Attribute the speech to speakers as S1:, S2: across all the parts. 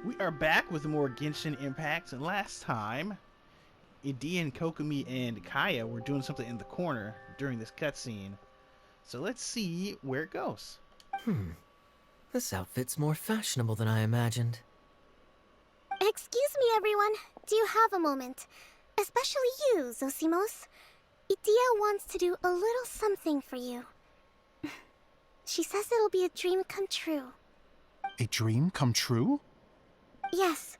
S1: We are back with more Genshin Impacts, and last time, Idyia and Kokomi and Kaya were doing something in the corner during this cutscene. So let's see where it goes.
S2: This outfit's more fashionable than I imagined.
S3: Excuse me, everyone. Do you have a moment? Especially you, Zosimos. Idyia wants to do a little something for you. She says it'll be a dream come true.
S4: A dream come true?
S3: Yes.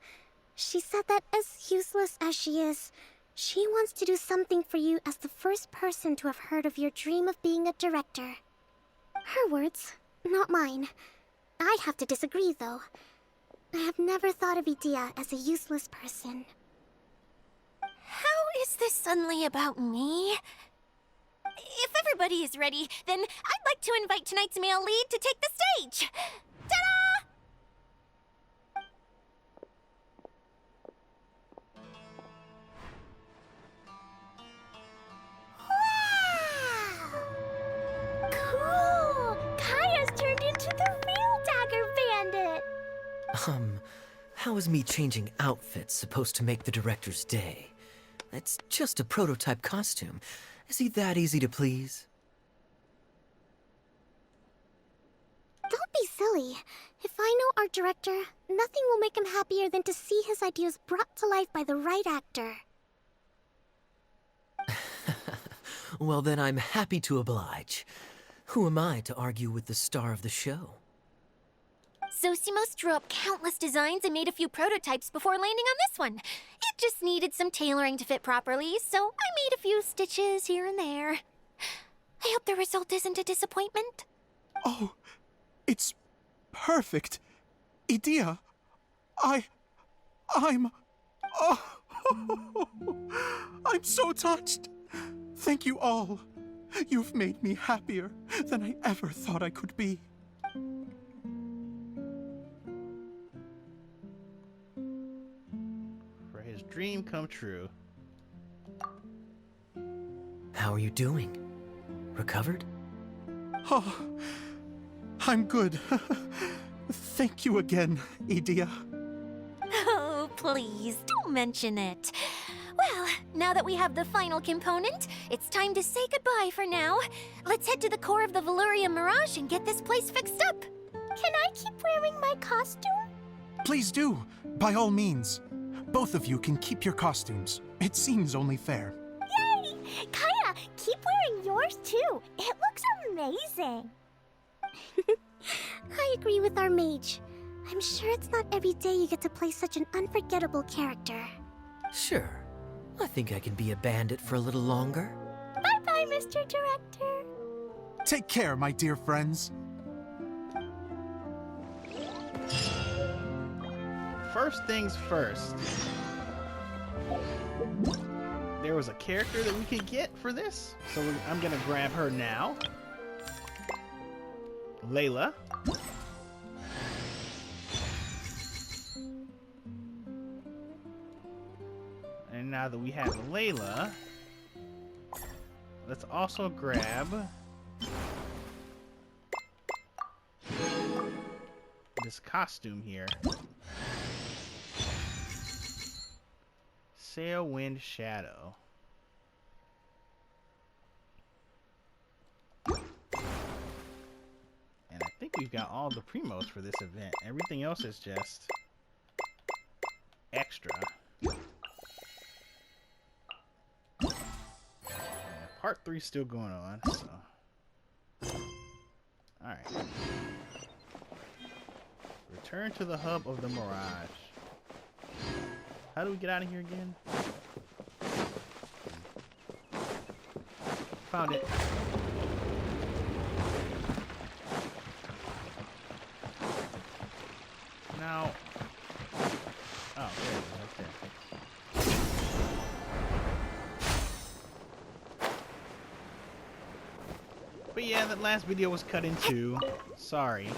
S3: She said that as useless as she is, she wants to do something for you as the first person to have heard of your dream of being a director. Her words, not mine. I'd have to disagree, though. I have never thought of Idyia as a useless person.
S5: How is this suddenly about me? If everybody is ready, then I'd like to invite tonight's male lead to take the stage! Ta-da!
S3: Wow! Cool! Kaya's turned into the real Dagger Bandit!
S2: How is me changing outfits supposed to make the director's day? It's just a prototype costume. Is he that easy to please?
S3: Don't be silly. If I know our director, nothing will make him happier than to see his ideas brought to life by the right actor.
S2: Well, then I'm happy to oblige. Who am I to argue with the star of the show?
S5: Zosimos drew up countless designs and made a few prototypes before landing on this one. It just needed some tailoring to fit properly, so I made a few stitches here and there. I hope the result isn't a disappointment.
S4: Oh, it's perfect. Idyia, I'm... Oh, I'm so touched. Thank you all. You've made me happier than I ever thought I could be.
S1: For his dream come true.
S2: How are you doing? Recovered?
S4: Oh, I'm good. Thank you again, Idyia.
S5: Oh, please, don't mention it. Well, now that we have the final component, it's time to say goodbye for now. Let's head to the core of the Veluriam Mirage and get this place fixed up.
S3: Can I keep wearing my costume?
S4: Please do, by all means. Both of you can keep your costumes. It seems only fair.
S3: Yay! Kaya, keep wearing yours too. It looks amazing. I agree with our mage. I'm sure it's not every day you get to play such an unforgettable character.
S2: Sure. I think I can be a bandit for a little longer.
S3: Bye-bye, Mr. Director.
S4: Take care, my dear friends.
S1: First things first. There was a character that we could get for this, so I'm gonna grab her now. Layla. And now that we have Layla, let's also grab this costume here. Sail Wind Shadow. And I think we've got all the primos for this event. Everything else is just extra. And part 3 is still going on, so. Alright. Return to the hub of the Mirage. How do we get out of here again? Found it. Now. Oh, there it is, right there. But yeah, that last video was cut in two. Sorry.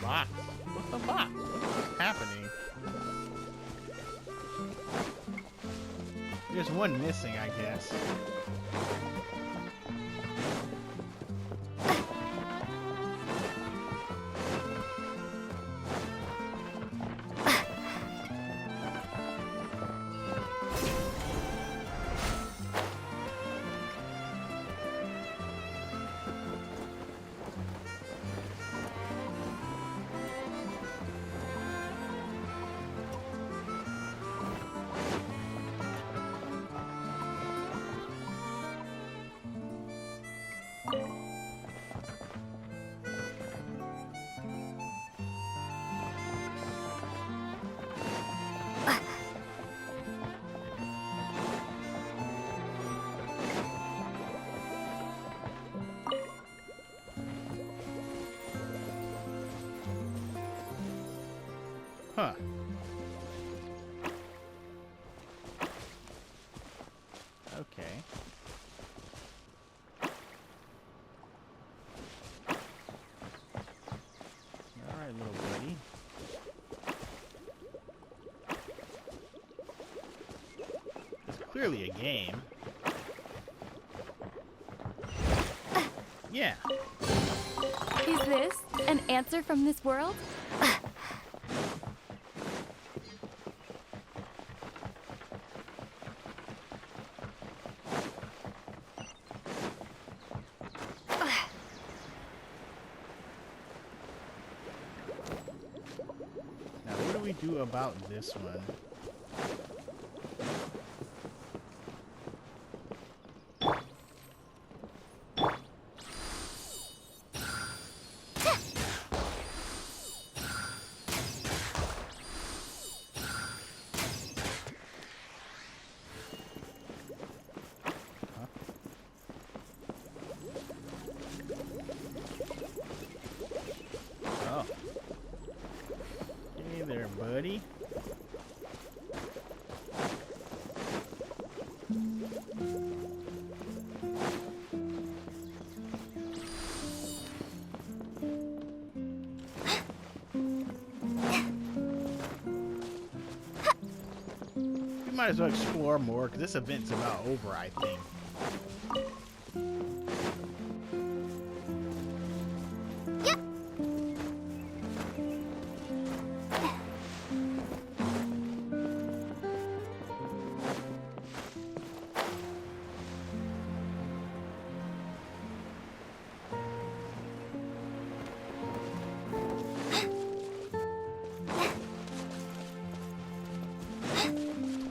S1: box? What's the box? What's happening? There's one missing, I guess. Huh. Okay. Alright, little buddy. It's clearly a game. Yeah.
S6: Is this an answer from this world?
S1: Now, what do we do about this one? Oh. Hey there, buddy. We might as well explore more, because this event's about over, I think.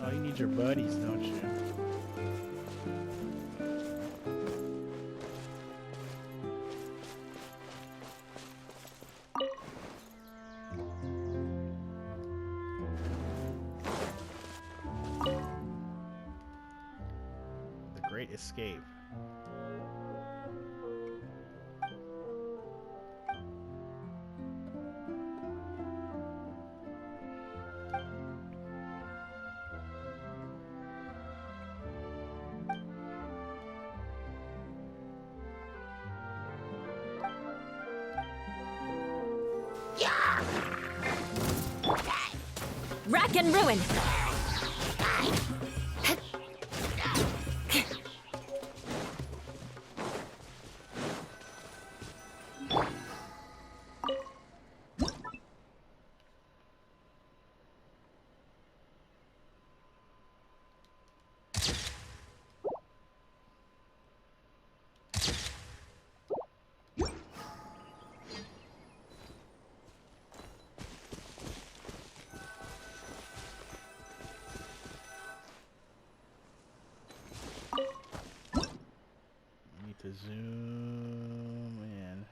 S1: Oh, you need your buddies, don't you? The Great Escape.
S6: Rack and ruin!
S1: Need to zoom in.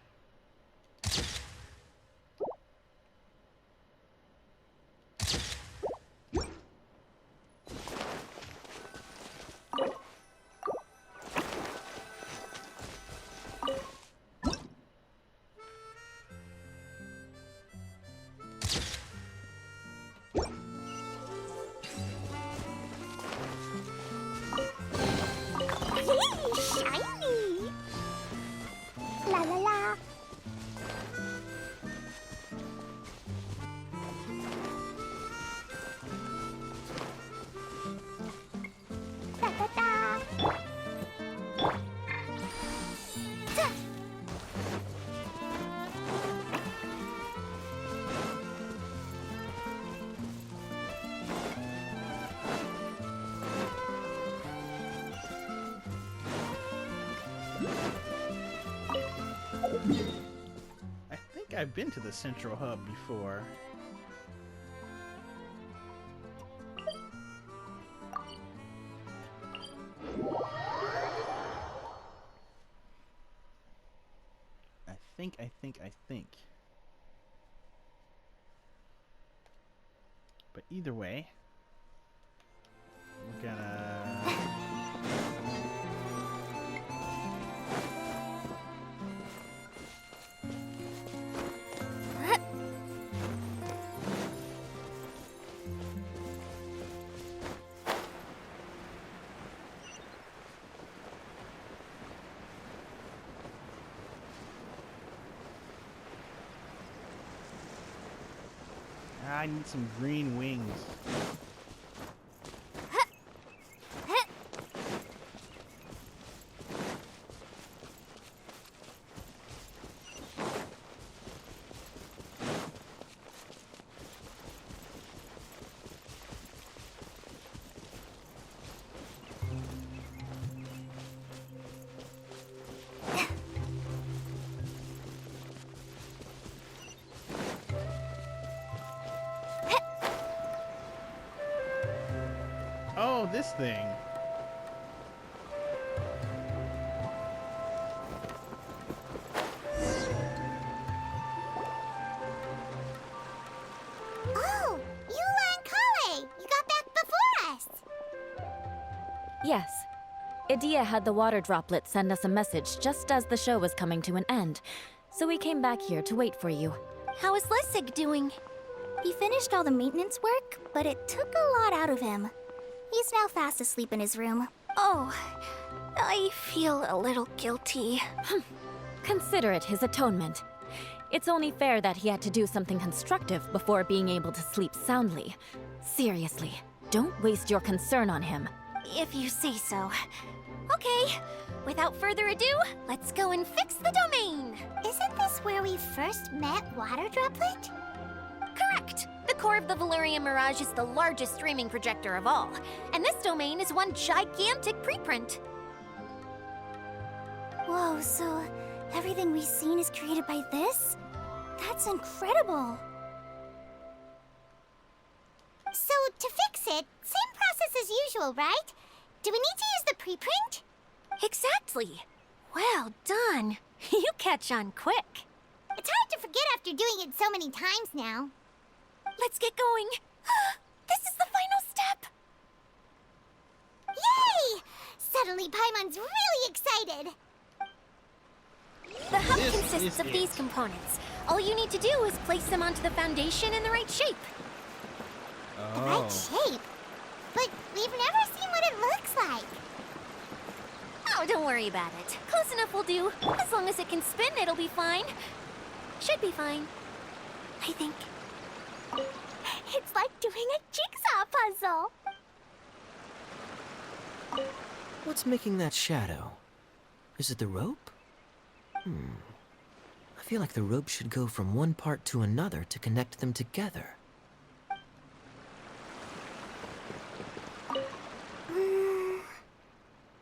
S3: Shiny! La la la!
S1: I've been to the central hub before. I think. But either way, we're gonna... I need some green wings. Oh, this thing.
S3: Oh, Eula and Kale! You got back before us!
S6: Yes. Idyia had the water droplet send us a message just as the show was coming to an end, so we came back here to wait for you.
S5: How is Lessig doing?
S3: He finished all the maintenance work, but it took a lot out of him. He's now fast asleep in his room.
S5: Oh, I feel a little guilty.
S6: Consider it his atonement. It's only fair that he had to do something constructive before being able to sleep soundly. Seriously, don't waste your concern on him.
S5: If you say so. Okay, without further ado, let's go and fix the domain.
S3: Isn't this where we first met Water Droplet?
S5: Correct. The core of the Veluriam Mirage is the largest streaming projector of all, and this domain is one gigantic preprint.
S3: Whoa, so everything we've seen is created by this? That's incredible! So, to fix it, same process as usual, right? Do we need to use the preprint?
S5: Exactly. Well done. You catch on quick.
S3: It's hard to forget after doing it so many times now.
S5: Let's get going. This is the final step.
S3: Yay! Suddenly Paimon's really excited.
S5: The hub
S1: This
S5: consists
S1: is
S5: of
S1: it.
S5: these components. All you need to do is place them onto the foundation in the right shape.
S3: The right shape? But we've never seen what it looks like.
S5: Oh, don't worry about it. Close enough will do. As long as it can spin, it'll be fine. Should be fine. I think.
S3: It's like doing a jigsaw puzzle.
S2: What's making that shadow? Is it the rope? I feel like the rope should go from one part to another to connect them together.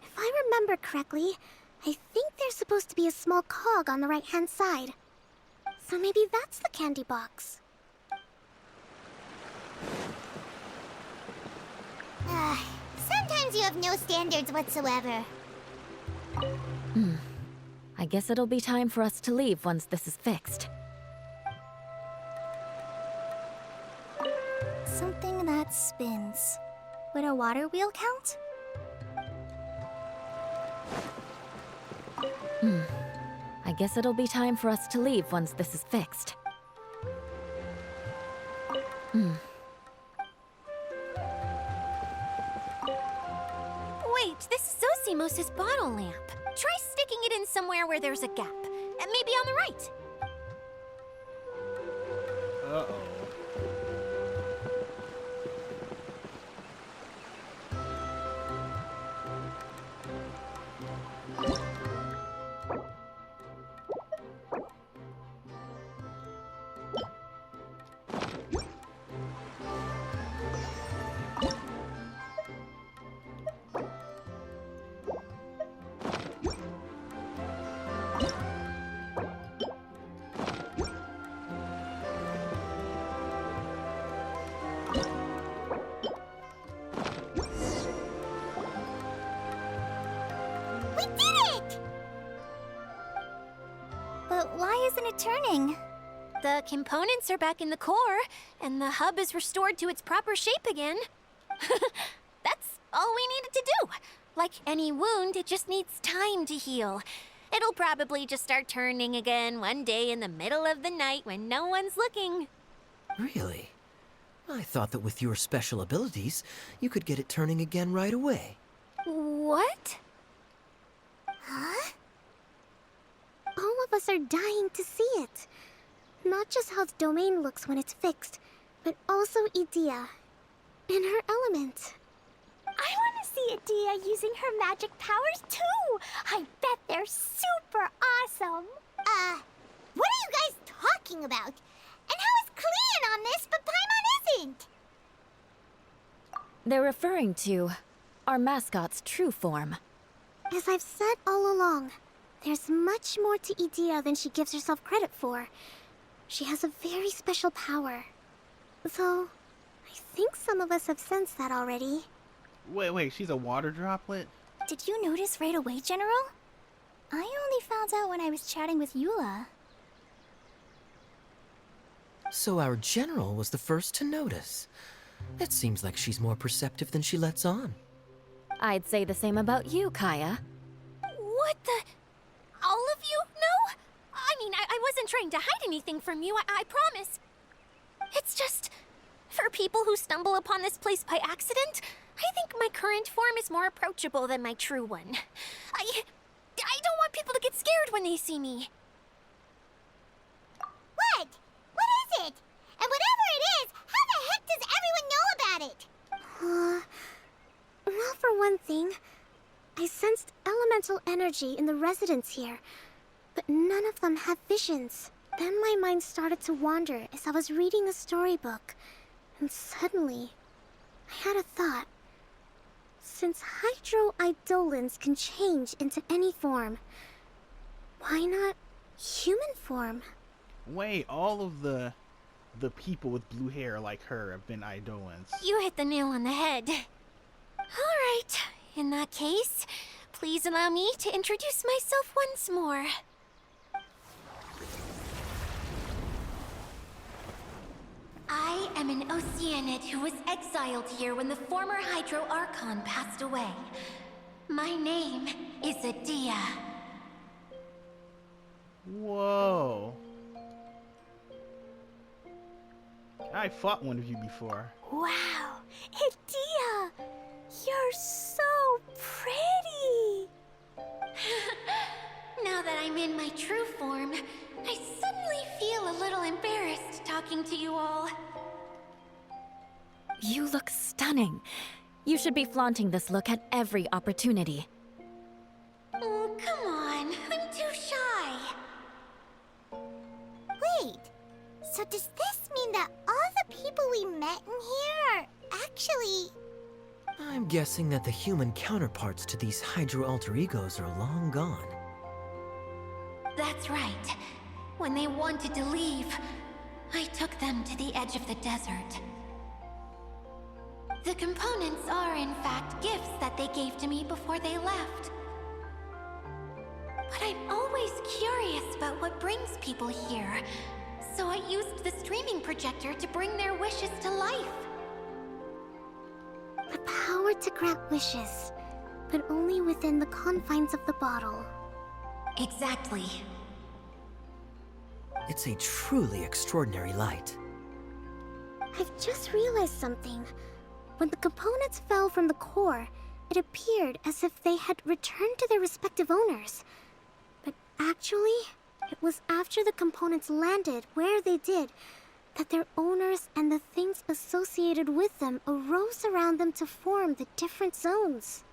S3: If I remember correctly, I think there's supposed to be a small cog on the right-hand side. So maybe that's the candy box. Sometimes you have no standards whatsoever.
S6: I guess it'll be time for us to leave once this is fixed.
S3: Something that spins. Would a water wheel count?
S6: I guess it'll be time for us to leave once this is fixed.
S5: Wait, this is Zosimos' bottle lamp. Try sticking it in somewhere where there's a gap. And maybe on the right.
S1: Uh-oh.
S3: it turning?
S5: The components are back in the core, and the hub is restored to its proper shape again. That's all we needed to do. Like any wound, it just needs time to heal. It'll probably just start turning again one day in the middle of the night when no one's looking.
S2: Really? I thought that with your special abilities, you could get it turning again right away.
S5: What?
S3: Huh? All of us are dying to see it. Not just how the domain looks when it's fixed, but also Idyia. In her element.
S7: I want to see Idyia using her magic powers too! I bet they're super awesome!
S3: What are you guys talking about? And how is Clean on this, but Paimon isn't?
S6: They're referring to our mascot's true form.
S3: As I've said all along, there's much more to Idyia than she gives herself credit for. She has a very special power. Though, I think some of us have sensed that already.
S1: Wait, she's a water droplet?
S7: Did you notice right away, General? I only found out when I was chatting with Eula.
S2: So our general was the first to notice. It seems like she's more perceptive than she lets on.
S6: I'd say the same about you, Kaya.
S5: What the? All of you? No? I mean, I wasn't trying to hide anything from you, I promise. It's just, for people who stumble upon this place by accident, I think my current form is more approachable than my true one. I don't want people to get scared when they see me.
S3: What? What is it? And whatever it is, how the heck does everyone know about it? Well, for one thing, I sensed elemental energy in the residents here, but none of them have visions. Then my mind started to wander as I was reading a storybook, and suddenly, I had a thought. Since hydro-eidolons can change into any form, why not human form?
S1: Wait, all of the people with blue hair like her have been Eidolons.
S5: You hit the nail on the head. All right, in that case, please allow me to introduce myself once more. I am an Oceanid who was exiled here when the former Hydro Archon passed away. My name is Idyia.
S1: Whoa. I fought one of you before.
S7: Wow! Idyia! You're so pretty!
S5: Now that I'm in my true form, I suddenly feel a little embarrassed talking to you all.
S6: You look stunning. You should be flaunting this look at every opportunity.
S5: Oh, come on. I'm too shy.
S3: Wait, so does this mean that all the people we met in here are actually...
S2: I'm guessing that the human counterparts to these Hydro alter egos are long gone.
S5: That's right. When they wanted to leave, I took them to the edge of the desert. The components are, in fact, gifts that they gave to me before they left. But I'm always curious about what brings people here, so I used the streaming projector to bring their wishes to life.
S3: The power to grant wishes, but only within the confines of the bottle.
S5: Exactly.
S2: It's a truly extraordinary light.
S3: I've just realized something. When the components fell from the core, it appeared as if they had returned to their respective owners. But actually, it was after the components landed where they did that their owners and the things associated with them arose around them to form the different zones.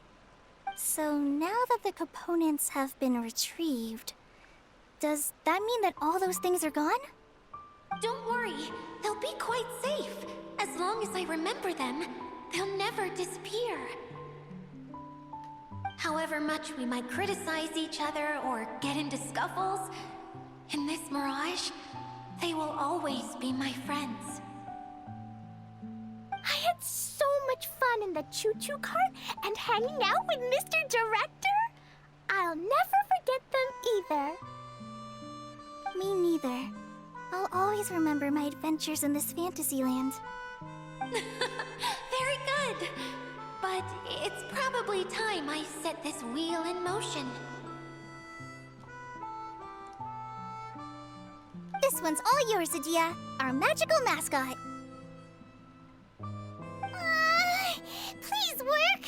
S7: So now that the components have been retrieved, does that mean that all those things are gone?
S5: Don't worry, they'll be quite safe. As long as I remember them, they'll never disappear. However much we might criticize each other or get into scuffles, in this mirage, they will always be my friends.
S7: I had so much fun in the choo-choo cart and hanging out with Mr. Director. I'll never forget them either. Me neither. I'll always remember my adventures in this fantasy land.
S5: Very good. But it's probably time I set this wheel in motion.
S7: This one's all yours, Idyia, our magical mascot. Please work!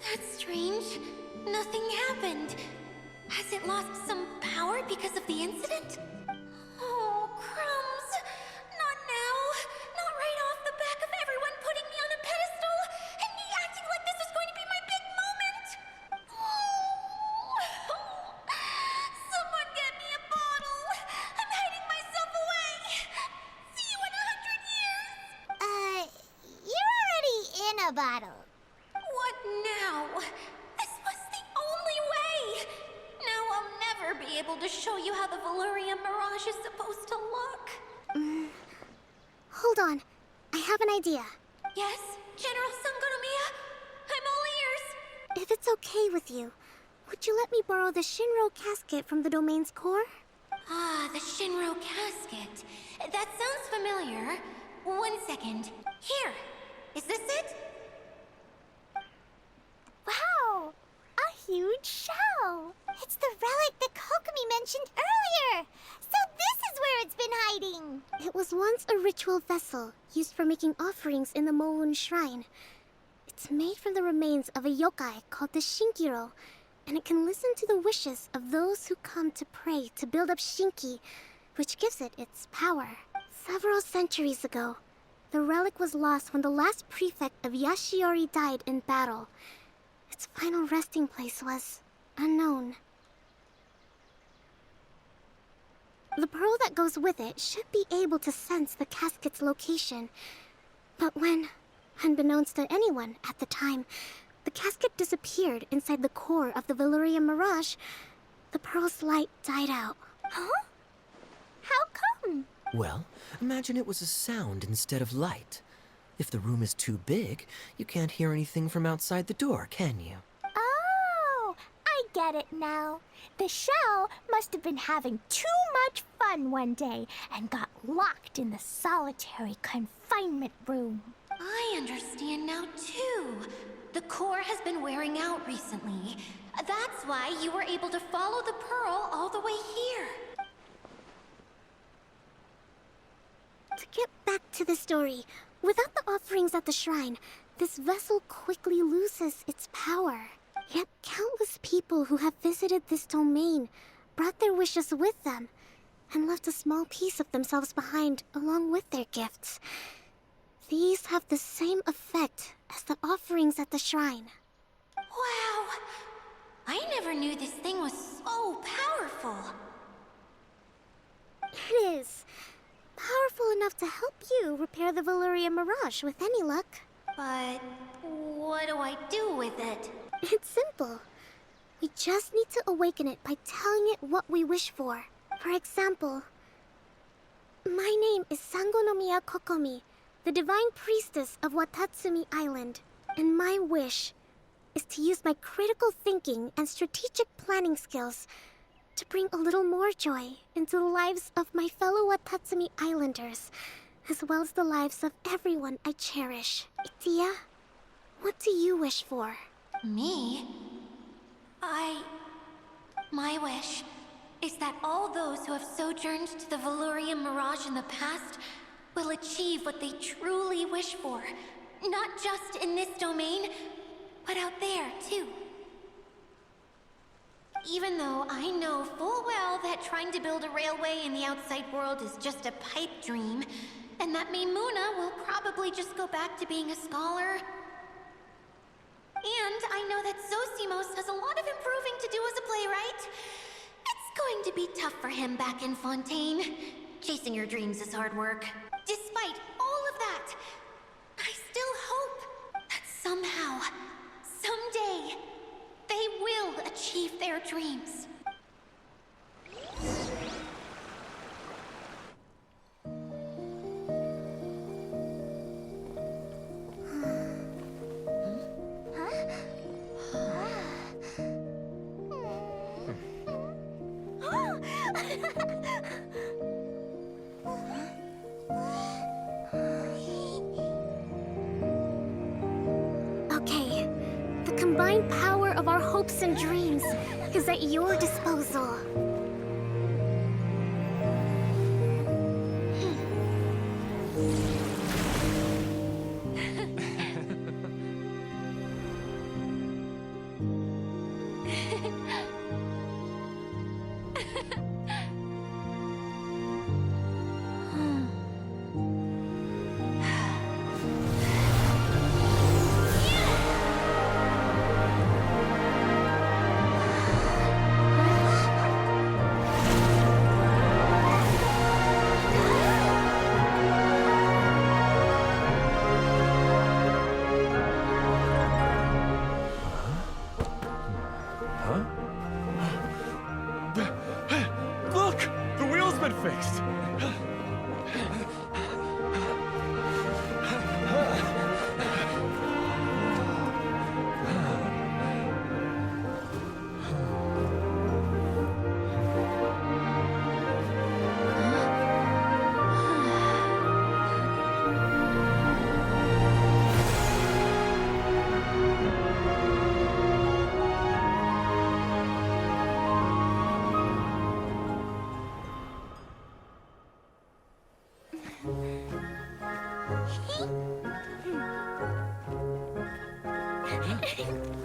S5: That's strange. Nothing happened. Has it lost some power because of the incident? Oh, crumbs. Not now. Not right off the back of everyone putting me on a pedestal and me acting like this is going to be my big moment. Oh. Someone get me a bottle. I'm hiding myself away. See you in 100 years.
S7: You're already in a bottle.
S5: What now? This was the only way! Now I'll never be able to show you how the Veluriam Mirage is supposed to look.
S3: Hold on. I have an idea.
S5: Yes, General Sangonomiya? I'm all ears.
S3: If it's okay with you, would you let me borrow the Shinro casket from the domain's core?
S5: Ah, the Shinro casket. That sounds familiar. 1 second. Here. Is this it?
S7: Wow! A huge shell! It's the relic that Kokomi mentioned earlier! So this is where it's been hiding!
S3: It was once a ritual vessel used for making offerings in the Moun Shrine. It's made from the remains of a yokai called the Shinkiro, and it can listen to the wishes of those who come to pray to build up Shinki, which gives it its power. Several centuries ago, the relic was lost when the last prefect of Yashiori died in battle. Its final resting place was unknown. The pearl that goes with it should be able to sense the casket's location. But when, unbeknownst to anyone at the time, the casket disappeared inside the core of the Veluriam Mirage, the pearl's light died out.
S7: Huh? How come?
S2: Well, imagine it was a sound instead of light. If the room is too big, you can't hear anything from outside the door, can you?
S7: Oh, I get it now. The shell must have been having too much fun one day and got locked in the solitary confinement room.
S5: I understand now, too. The core has been wearing out recently. That's why you were able to follow the pearl all the way here.
S3: To get back to the story, without the offerings at the shrine, this vessel quickly loses its power. Yet countless people who have visited this domain brought their wishes with them and left a small piece of themselves behind along with their gifts. These have the same effect as the offerings at the shrine.
S5: Wow! I never knew this thing was so powerful.
S3: It is. Powerful enough to help you repair the Veluriam Mirage with any luck.
S5: But what do I do with it?
S3: It's simple. We just need to awaken it by telling it what we wish for. For example, my name is Sangonomiya Kokomi, the divine priestess of Watatsumi Island, and my wish is to use my critical thinking and strategic planning skills to bring a little more joy into the lives of my fellow Watatsumi Islanders, as well as the lives of everyone I cherish. Idyia, what do you wish for?
S5: Me? My wish is that all those who have sojourned to the Veluriam Mirage in the past will achieve what they truly wish for. Not just in this domain, but out there, too. Even though I know full well that trying to build a railway in the outside world is just a pipe dream, and that Maimuna will probably just go back to being a scholar. And I know that Zosimos has a lot of improving to do as a playwright. It's going to be tough for him back in Fontaine. Chasing your dreams is hard work. Despite all of that, I still hope that somehow, someday, they will achieve their dreams.
S3: combined power of our hopes and dreams is at your disposal.
S8: Look! The wheel's been fixed!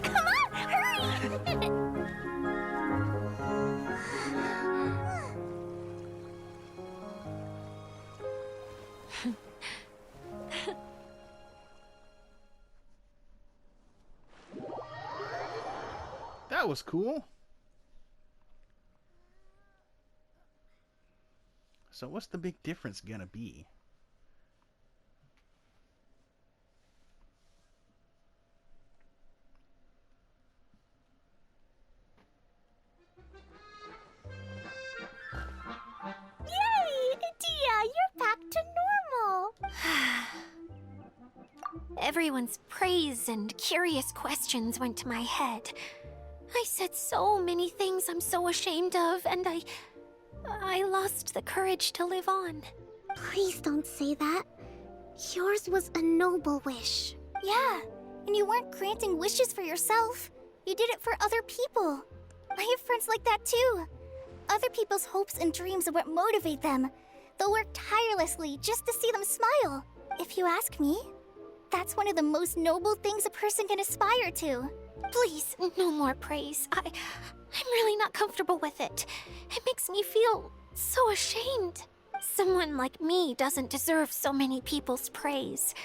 S7: Come on, hurry!
S1: That was cool. So what's the big difference gonna be?
S7: Yay! Idyia, you're back to normal!
S5: Everyone's praise and curious questions went to my head. I said so many things I'm so ashamed of, and I lost the courage to live on.
S3: Please don't say that. Yours was a noble wish.
S7: Yeah, and you weren't granting wishes for yourself. You did it for other people. I have friends like that too. Other people's hopes and dreams are what motivate them. They'll work tirelessly just to see them smile. If you ask me, that's one of the most noble things a person can aspire to.
S5: Please, no more praise. I'm really not comfortable with it. It makes me feel so ashamed. Someone like me doesn't deserve so many people's praise.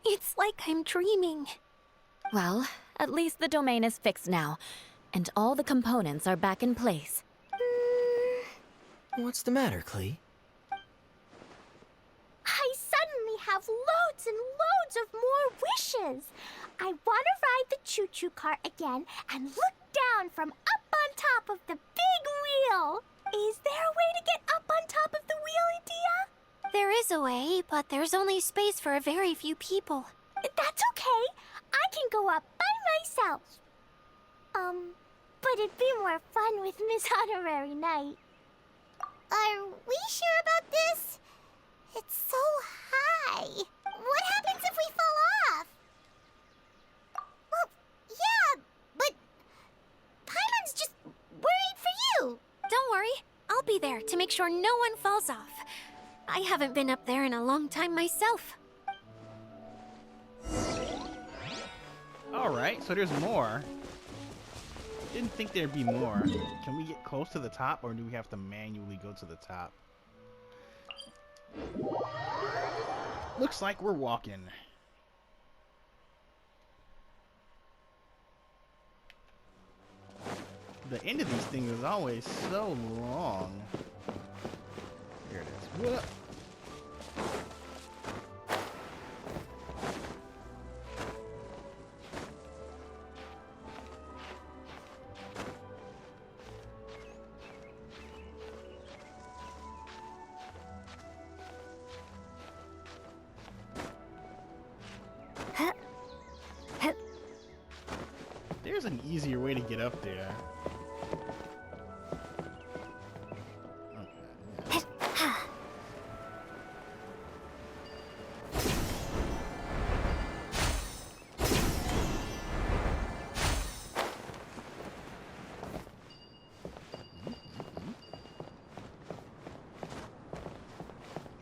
S5: It's like I'm dreaming.
S6: Well, at least the domain is fixed now, and all the components are back in place.
S2: What's the matter, Klee?
S7: I suddenly have loads and loads of more wishes. I want to ride the choo-choo cart again and look down from up on top of the big wheel. Is there a way to get up on top of the wheel, Idyia?
S5: There is a way, but there's only space for a very few people.
S7: That's okay. I can go up by myself. But it'd be more fun with Miss Honorary Knight. Are we sure about this? It's so high. What happens if we fall off? Well, yeah, but Paimon's just worried for you.
S5: Don't worry, I'll be there to make sure no one falls off. I haven't been up there in a long time myself.
S1: Alright, so there's more. Didn't think there'd be more. Can we get close to the top, or do we have to manually go to the top? Looks like we're walking. The end of these things is always so long. Here it is. Whoa. There's an easier way to get up there.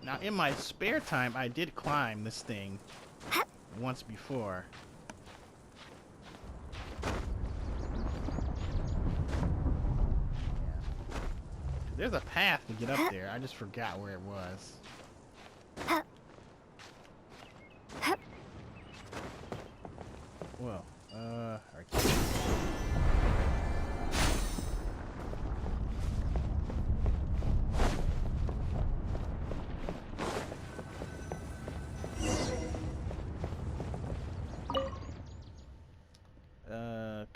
S1: Now, in my spare time, I did climb this thing once before. There's a path to get up there. I just forgot where it was. Well, arcade.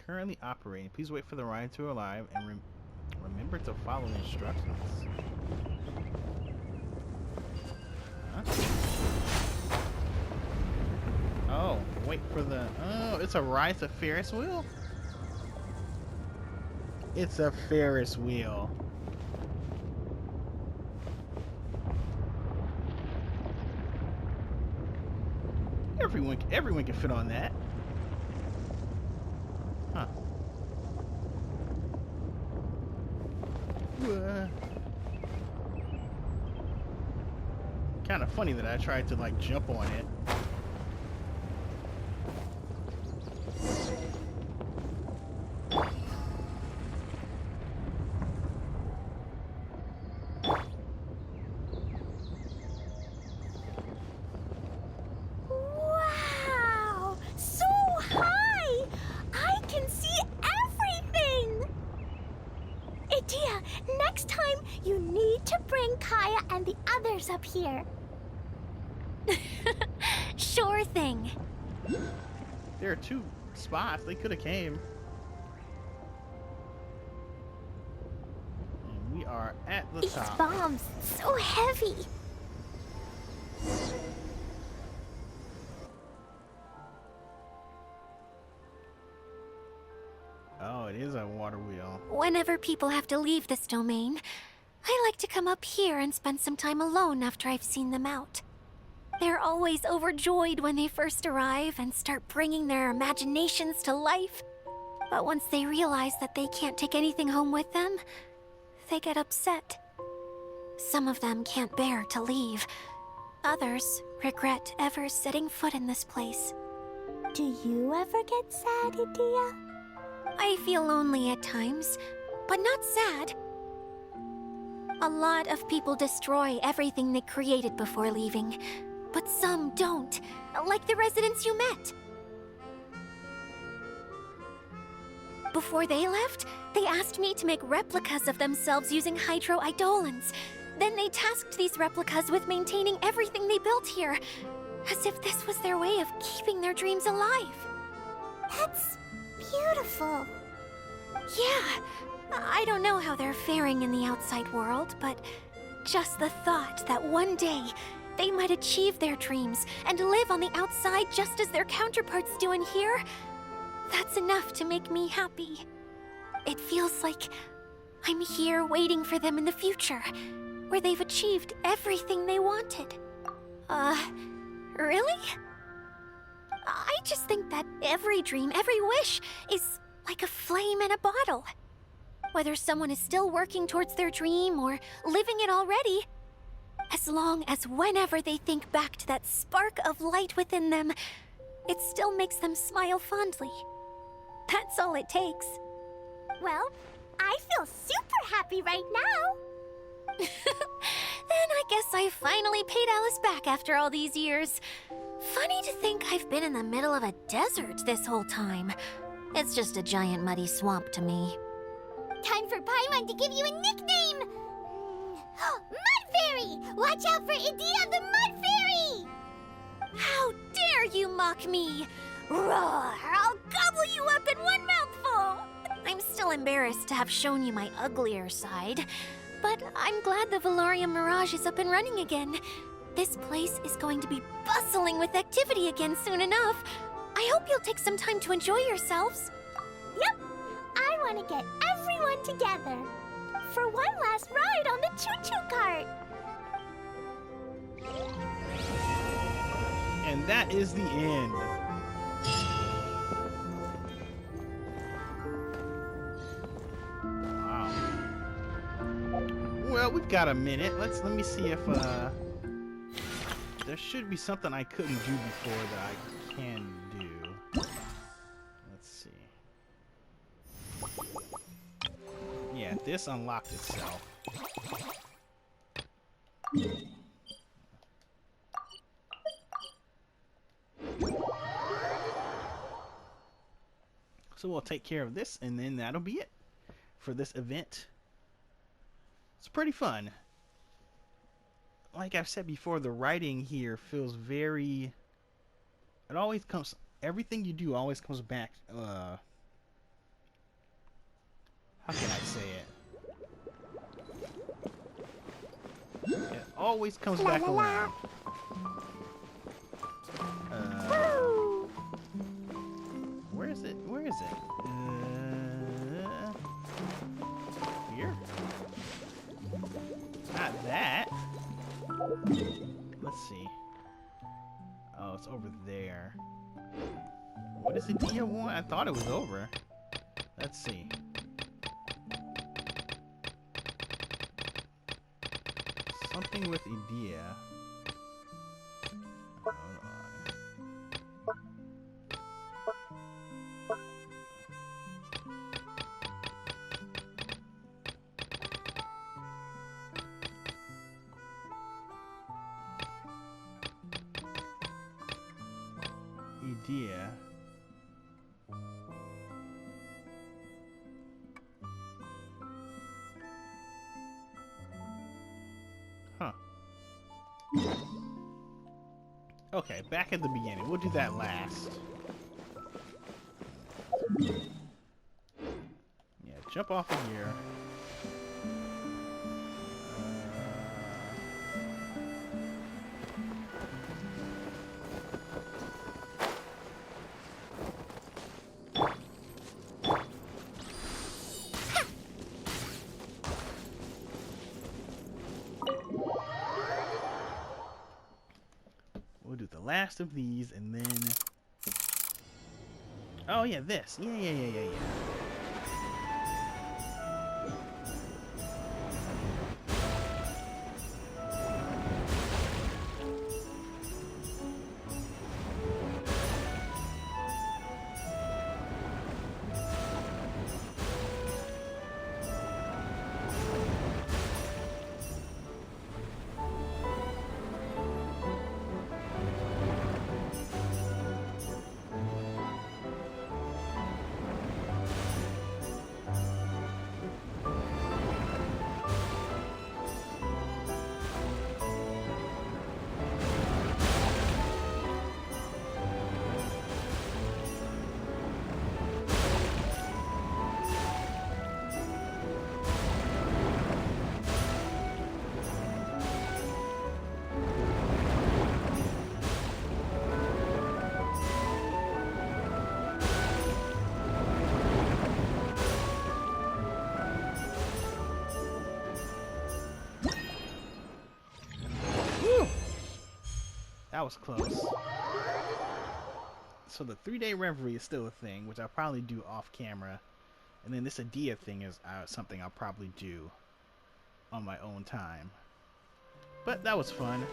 S1: Currently operating. Please wait for the ride to arrive and remember to follow instructions. Huh? Oh, wait for the... Oh, it's a ride to Ferris wheel? It's a Ferris wheel. Everyone can fit on that. Huh. Kind of funny that I tried to like jump on it.
S7: Wow! So high! I can see everything! Idyia, next time you need to bring Kaya and the others up here.
S5: Sure thing.
S1: There are 2 spots. They could have came. And we are at the
S7: These
S1: top.
S7: bombs, so heavy.
S1: Oh, it is a water wheel.
S5: Whenever people have to leave this domain, I like to come up here and spend some time alone after I've seen them out. They're always overjoyed when they first arrive and start bringing their imaginations to life. But once they realize that they can't take anything home with them, they get upset. Some of them can't bear to leave. Others regret ever setting foot in this place.
S7: Do you ever get sad, Idyia?
S5: I feel lonely at times, but not sad. A lot of people destroy everything they created before leaving, but some don't, like the residents you met. Before they left, they asked me to make replicas of themselves using hydro-eidolons. Then they tasked these replicas with maintaining everything they built here, as if this was their way of keeping their dreams alive.
S7: That's beautiful.
S5: Yeah, I don't know how they're faring in the outside world, but just the thought that one day they might achieve their dreams and live on the outside just as their counterparts do in here, that's enough to make me happy. It feels like I'm here waiting for them in the future, where they've achieved everything they wanted. Really? I just think that every dream, every wish is like a flame in a bottle. Whether someone is still working towards their dream or living it already, as long as whenever they think back to that spark of light within them, it still makes them smile fondly. That's all it takes.
S7: Well, I feel super happy right now.
S5: Then I guess I finally paid Alice back after all these years. Funny to think I've been in the middle of a desert this whole time. It's just a giant muddy swamp to me.
S7: Time for Paimon to give you a nickname! Mud Fairy! Watch out for Idyia the Mud Fairy!
S5: How dare you mock me! Roar! I'll gobble you up in one mouthful! I'm still embarrassed to have shown you my uglier side, but I'm glad the Veluriam Mirage is up and running again. This place is going to be bustling with activity again soon enough. I hope you'll take some time to enjoy yourselves.
S7: Yep! I want to get everyone together for one last ride on the choo-choo cart.
S1: And that is the end. Wow. Well, we've got a minute. Let me see if there should be something I couldn't do before that I can do. Let's see. Yeah, this unlocked itself. So we'll take care of this, and then that'll be it for this event. It's pretty fun. Like I've said before, the writing here feels very... It always comes... Everything you do always comes back... how can I say it? It always comes back around. Where is it? Where is it? Here? Not that. Let's see. Oh, it's over there. What does Idyia want? I thought it was over. Let's see. Something with Idyia. Hold on. Idyia. Huh. Okay, back at the beginning. We'll do that last. Yeah, jump off of here. We'll do the last of these, and then... Oh, yeah, this. Yeah. That was close. So the 3-day reverie is still a thing, which I'll probably do off camera. And then this Idyia thing is something I'll probably do on my own time. But that was fun.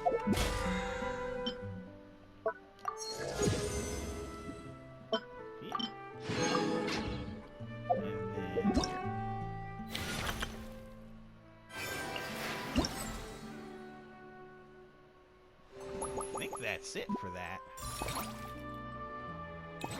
S1: That's it for that. Yeah.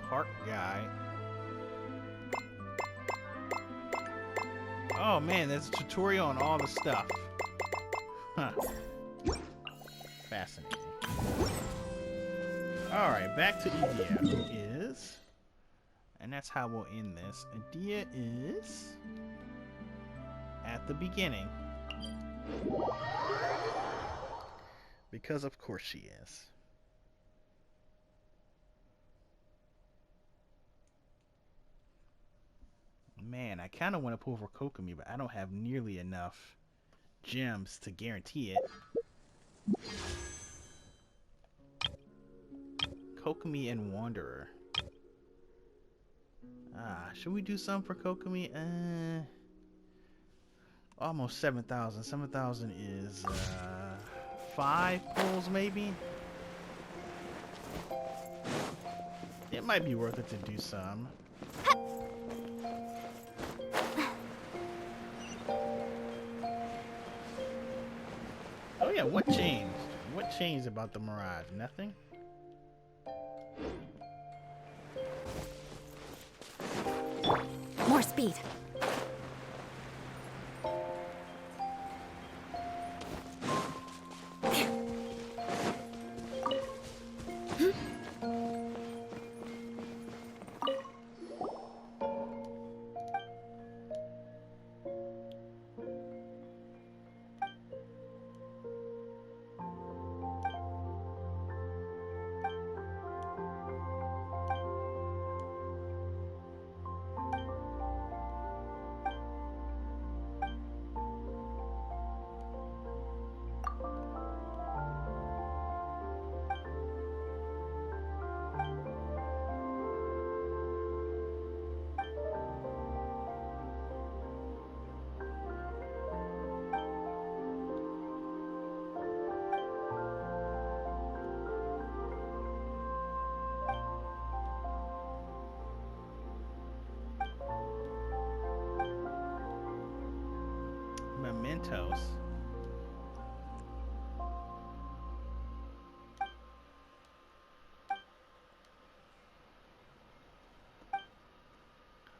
S1: Park guy. Oh man, there's a tutorial on all the stuff. Huh. Fascinating. Alright, back to Idyia, who is... And that's how we'll end this. Idyia is... at the beginning. Because of course she is. Man, I kind of want to pull for Kokomi, but I don't have nearly enough gems to guarantee it. Kokomi and Wanderer. Should we do some for Kokomi? Almost 7,000. 7,000 is 5 pulls maybe. It might be worth it to do some. Oh yeah, what changed? What changed about the Mirage? Nothing?
S6: More speed.
S1: Mementos.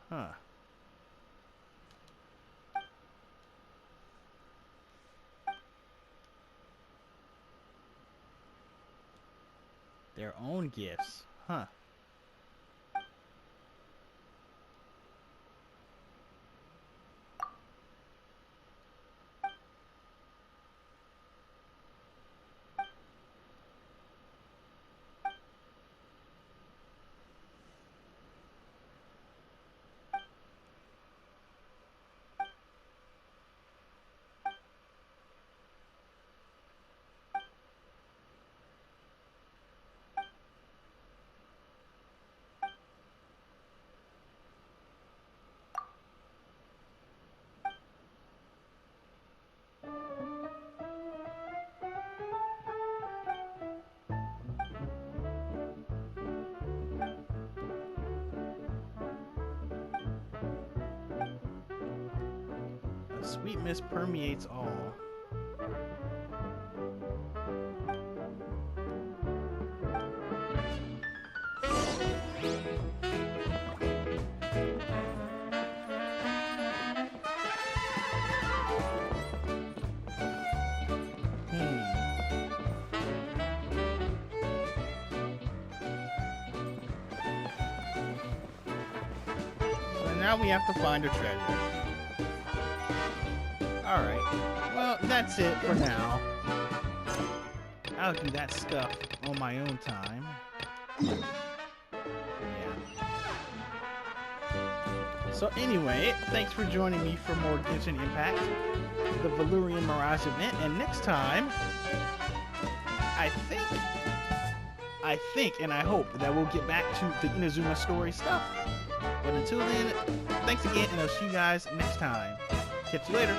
S1: Huh. Their own gifts. Huh. A sweet mist permeates all. So now we have to find a treasure. Alright, well, that's it for now. I'll do that stuff on my own time. Yeah. So anyway, thanks for joining me for more Genshin Impact, the Veluriam Mirage event, and next time, I think and I hope that we'll get back to the Inazuma story stuff. But until then, thanks again, and I'll see you guys next time. Catch you later.